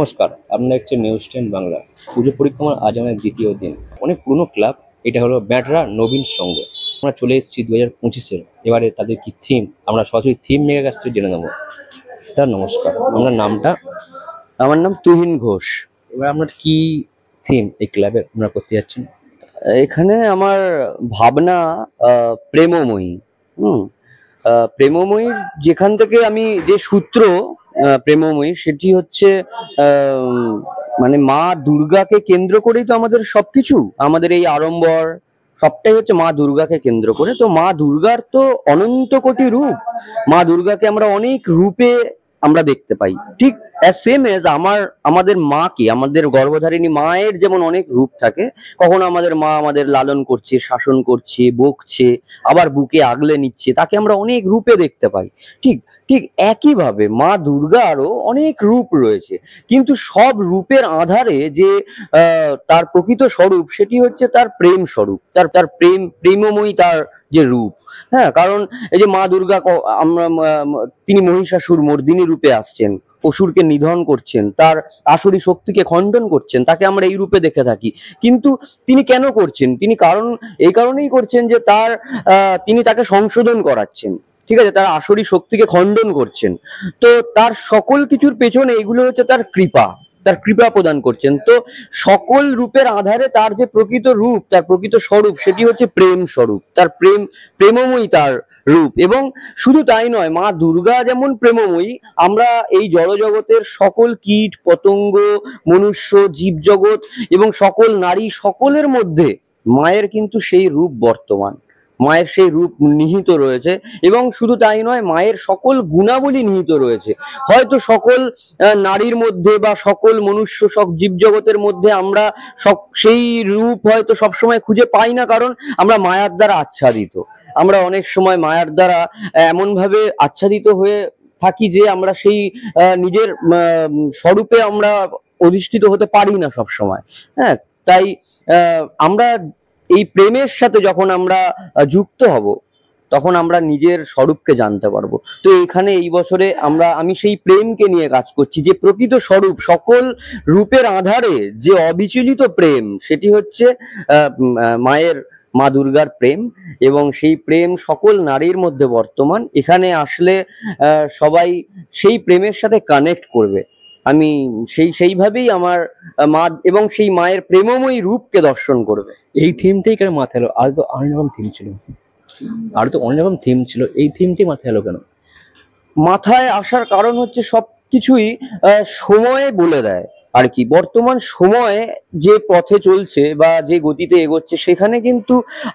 নমস্কার, আপনারা দেখছেন নিউজ 10 বাংলা। পুজো পরিক্রমার আজ আমাদের দ্বিতীয় দিন। অনেক পুরনো ক্লাব, এটা হলো ব্যাটরা নবীন সংঘ। আমরা চলে এসেছি 2025-এর। এবারে তাদের কি থিম, আমরা সরাসরি থিম মেয়ের কাছ থেকে জেনে নেবো। তার নমস্কার, আপনার নামটা? আমার নাম তুহিন ঘোষ। এবার আপনার কি থিম এই ক্লাবের আপনারা করতে যাচ্ছেন? এখানে আমার ভাবনা প্রেমময়ী। প্রেমময়ীর যেখান থেকে আমি যে সূত্র প্রেমময়ী, সেটি হচ্ছে মানে মা দুর্গাকে কেন্দ্র করেই তো আমাদের সবকিছু, আমাদের এই আড়ম্বর সবটাই হচ্ছে মা দুর্গাকে কেন্দ্র করে। তো মা দুর্গার তো অনন্ত কোটি রূপ, মা দুর্গাকে আমরা অনেক রূপে আমরা দেখতে পাই। ঠিক সেম এজ আমাদের মাকে, আমাদের গর্ভধারিণী মায়ের যেমন অনেক রূপ থাকে, কখনো আমাদের মা আমাদের লালন করছে, শাসন করছে, বকছে, আবার বুকে আগলে নিচ্ছে, তাকে আমরা অনেক রূপে দেখতে পাই। ঠিক ঠিক একইভাবে মা দুর্গারও অনেক রূপ রয়েছে, কিন্তু সব রূপের আধারে যে তার প্রকৃত স্বরূপ, সেটি হচ্ছে তার প্রেম স্বরূপ, তার প্রেমময়ী তার যে রূপ। হ্যাঁ, কারণ এই যে মা দুর্গা, আমরা তিনি মহিষাসুর মর্দিনী রূপে আসছেন, অসুরকে নিধন করছেন, তার আসুরি শক্তিকে খণ্ডন করছেন, তাকে আমরা এই রূপে দেখে থাকি। কিন্তু তিনি কেন করছেন? তিনি এই কারণেই করছেন যে তিনি তাকে সংশোধন করাচ্ছেন, ঠিক আছে, তার আসুরি শক্তিকে খণ্ডন করছেন। তো তার সকল কিছুর পেছনে এগুলো হচ্ছে তার কৃপা প্রদান করছেন। তো সকল রূপের আধারে তার যে প্রকৃত রূপ, তার প্রকৃত স্বরূপ, সেটি হচ্ছে প্রেম স্বরূপ, তার প্রেমময়ী তার রূপ। এবং শুধু তাই নয়, মা দুর্গা যেমন প্রেমময়ী, আমরা এই জড়জগতের সকল কীট পতঙ্গ, মনুষ্য, জীবজগৎ এবং সকল নারী, সকলের মধ্যে মায়ের কিন্তু সেই রূপ বর্তমান, মায়ের সেই রূপ নিহিত রয়েছে। এবং শুধু তাই নয়, মায়ের সকল গুণাবলী নিহিত রয়েছে। হয়তো সকল নারীর মধ্যে বা সকল মনুষ্য, সব জীবজগতের মধ্যে আমরা সেই রূপ হয়তো সবসময় খুঁজে পাই না, কারণ আমরা মায়ার দ্বারা আচ্ছাদিত। আমরা অনেক সময় মায়ার দ্বারা এমন ভাবে আচ্ছাদিত হয়ে থাকি যে আমরা সেই নিজের স্বরূপে আমরা অধিষ্ঠিত হতে পারি না সব সময়। হ্যাঁ, তাই আমরা এই প্রেমের সাথে যখন আমরা যুক্ত হব, তখন আমরা নিজের স্বরূপকে জানতে পারবো। তো এখানে এই বছরে আমি সেই প্রেমকে নিয়ে কাজ করছি, যে প্রকৃত স্বরূপ, সকল রূপের আধারে যে অবিচলিত প্রেম, সেটি হচ্ছে মা দুর্গার প্রেম। এবং সেই প্রেম সকল নারীর মধ্যে বর্তমান। এখানে আসলে সবাই সেই প্রেমের সাথে কানেক্ট করবে। আমি সেইভাবেই আমার মা এবং সেই মায়ের প্রেমময়ী রূপকে দর্শন করবে। এই থিমটাই কেন মাথায় এলো? আর তো অনেক রকম থিম ছিল, এই থিমটি মাথায় এলো কেন? মাথায় আসার কারণ হচ্ছে সবকিছুই সময় বলে দেয় আর কি। বর্তমান সময়ে যে পথে চলছে বা যে গতিতে এগোচ্ছে, সেখানে কিন্তু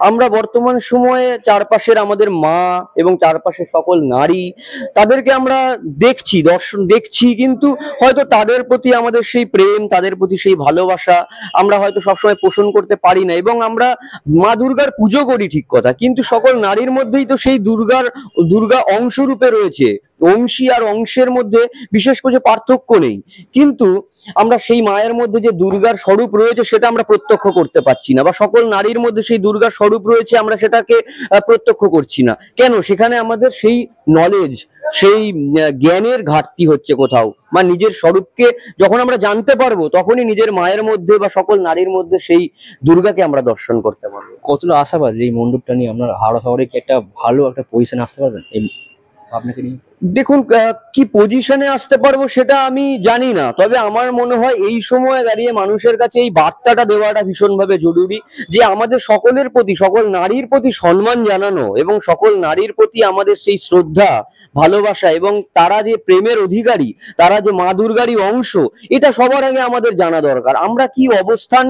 আমরা বর্তমান সময়ে চারপাশের আমাদের মা এবং চারপাশের সকল নারী, তাদেরকে আমরা দেখছি, কিন্তু হয়তো তাদের প্রতি আমাদের সেই প্রেম, তাদের প্রতি সেই ভালোবাসা আমরা হয়তো সবসময় পোষণ করতে পারি না। এবং আমরা মা দুর্গার পুজো করি ঠিক কথা, কিন্তু সকল নারীর মধ্যেই তো সেই দুর্গা অংশরূপে রয়েছে। অংশী আর অংশের মধ্যে বিশেষ কিছু পার্থক্য নেই, কিন্তু আমরা সেই মায়ের মধ্যে যে দুর্গার স্বরূপ রয়েছে, সেটা আমরা প্রত্যক্ষ করতে পারছি না। বা সকল নারীর মধ্যে সেই দুর্গার স্বরূপ রয়েছে, আমরা সেটাকে প্রত্যক্ষ করছি না কেন? সেখানে আমাদের সেই নলেজ, সেই জ্ঞানের ঘাটতি হচ্ছে কোথাও। বা নিজের স্বরূপকে যখন আমরা জানতে পারবো, তখনই নিজের মায়ের মধ্যে বা সকল নারীর মধ্যে সেই দুর্গাকে আমরা দর্শন করতে পারবো। কতটা আশাবাদ এই মণ্ডপটা নিয়ে আপনার হাওড়া শহরে কি একটা ভালো একটা পজিশনে আসতে পারবেন আপনাকে নিয়ে? দেখুন, কি পজিশনে আসতে পারবো সেটা আমি জানি না, তবে আমার মনে হয় এই সময়ে দাঁড়িয়ে মানুষের কাছে এই বার্তাটা দেওয়াটা ভীষণভাবে জরুরি, যে আমাদের সকলের প্রতি, সকল নারীর প্রতি সম্মান জানানো, এবং সকল নারীর প্রতি আমাদের সেই শ্রদ্ধা, ভালোবাসা, এবং তারা যে প্রেমের অধিকারী, তারা যে মা দুর্গারই অংশ, এটা সবার আগে আমাদের জানা দরকার। আমরা কি অবস্থান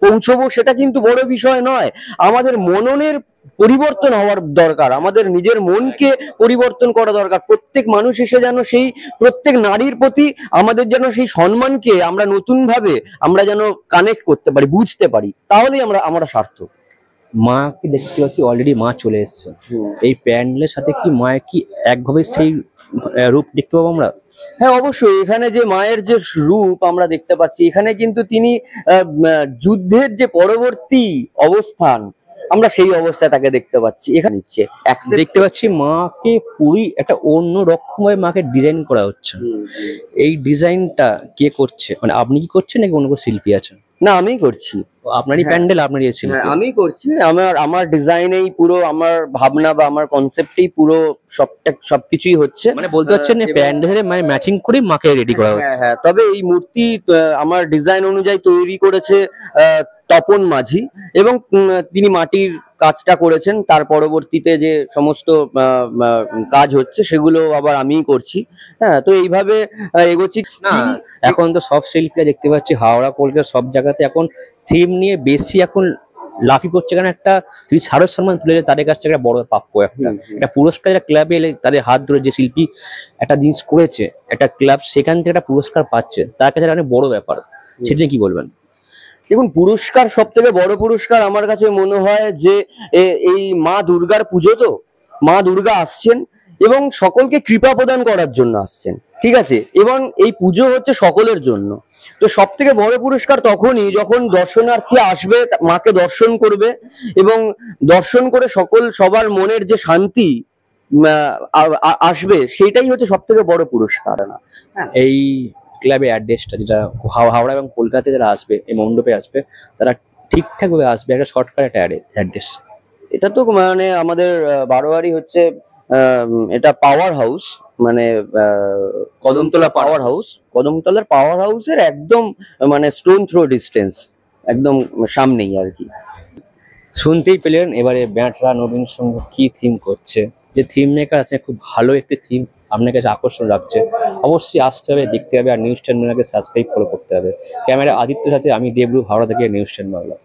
পৌঁছবো সেটা কিন্তু বড় বিষয় নয়, আমাদের মননের পরিবর্তন হওয়ার দরকার, আমাদের নিজের মনকে পরিবর্তন করা দরকার। প্রত্যেক মানুষ এসে যেন সেই প্রত্যেক নারীর প্রতি আমাদের যেন সেই সম্মানকে আমরা নতুন ভাবে আমরা যেন কানেক্ট করতে পারি, বুঝতে পারি, তাহলেই আমরা সার্থক। মাকে দেখতে পাচ্ছি অলরেডি মা চলে এসছে, এই প্যান্ডেলের সাথে কি মায়ের কি একভাবে সেই রূপ দেখতে পাবো আমরা? হ্যাঁ, অবশ্যই। এখানে যে মায়ের যে রূপ আমরা দেখতে পাচ্ছি, এখানে কিন্তু তিনি যুদ্ধের যে পরবর্তী অবস্থান, আমরা সেই অবস্থায় তাকে দেখতে পাচ্ছি এখানে নিচ্ছে দেখতে পাচ্ছি মাকে পুরী একটা অন্য রকমের মাকে ডিজাইন করা হচ্ছে। এই ডিজাইনটা কে করছে, মানে আপনি কি করছেন নাকি অন্য কোনো শিল্পী আছেন? না, আমিই করছি। আপনারই হ্যাঁ। প্যান্ডেল, আপনারই এই হ্যাঁ, শিল্পী? আমি করছি। আমার ডিজাইনেই পুরো, আমার ভাবনা বা আমার কনসেপ্টেই পুরো সবকিছুই হচ্ছে। মানে বলতে চাচ্ছেন এবং- প্যান্ডেলে মানে ম্যাচিং করে মাকে রেডি করা হচ্ছে। হ্যাঁ হ্যাঁ, তবে এই মূর্তি আমার ডিজাইন অনুযায়ী তৈরি করেছে তপন মাঝি, এবং তিনি মাটির কাজটা করেছেন। তার পরবর্তীতে যে সমস্ত কাজ হচ্ছে সেগুলো আবার আমিই করছি। হ্যাঁ, তো এইভাবে এগোচ্ছি। না, এখন তো সব শিল্পীরা দেখতে পাচ্ছি হাওড়া কলকাতা সব জায়গাতে এখন থিম নিয়ে বেশি এখন লাফি পড়ছে, কারণ একটা যদি শারদ সম্মান তুলে যায় তাদের কাছ থেকে একটা বড় প্রাপ্য, একটা পুরস্কার একটা ক্লাবে এলে তাদের হাত ধরে যে শিল্পী একটা জিনিস করেছে একটা ক্লাব, সেখান থেকে একটা পুরস্কার পাচ্ছে, তার কাছে একটা অনেক বড় ব্যাপার। সেটা নিয়ে কি বলবেন? দেখুন, পুরস্কার, সব থেকে বড় পুরস্কার আমার কাছে মনে হয় যে এই মা দুর্গার পুজো, তো মা দুর্গা আসছেন এবং সকলকে কৃপা প্রদান করার জন্য আসছেন, ঠিক আছে? এবং এই পুজো হচ্ছে সকলের জন্য। তো সব থেকে বড় পুরস্কার তখনই যখন দর্শনার্থী আসবে, মাকে দর্শন করবে, এবং দর্শন করে সবার মনের যে শান্তি আসবে, সেটাই হচ্ছে সব থেকে বড় পুরস্কার। এই ক্লাবের অ্যাড্রেসটা, যেটা হাওড়া এবং কলকাতাতে যারা আসবে এই মণ্ডপে আসবে, তারা ঠিকঠাক ভাবে আসবে, একটা শর্টকাট একটা অ্যাড্রেস। এটা তো মানে আমাদের বারোয়ারি হচ্ছে, এটা পাওয়ার হাউস, মানে কদমতলা পাওয়ার হাউস, কদমতলার পাওয়ার হাউসের একদম মানে স্টোন থ্রো ডিস্টেন্স, একদম সামনেই আর কি। শুনতেই পেলেন এবারে ব্যাটরা নবীন সংঘ কি থিম করছে। যে থিম মেকার আছে, খুব ভালো একটি থিম আপনার কাছে আকর্ষণ রাখছে। অবশ্যই আসতে হবে, দেখতে হবে, আর নিউজ টেন বাংলাকে সাবস্ক্রাইব ফলো করতে হবে। ক্যামেরা আদিত্যের সাথে আমি দেবরূপ, হাওড়া থেকে নিউজ টেন বাংলা।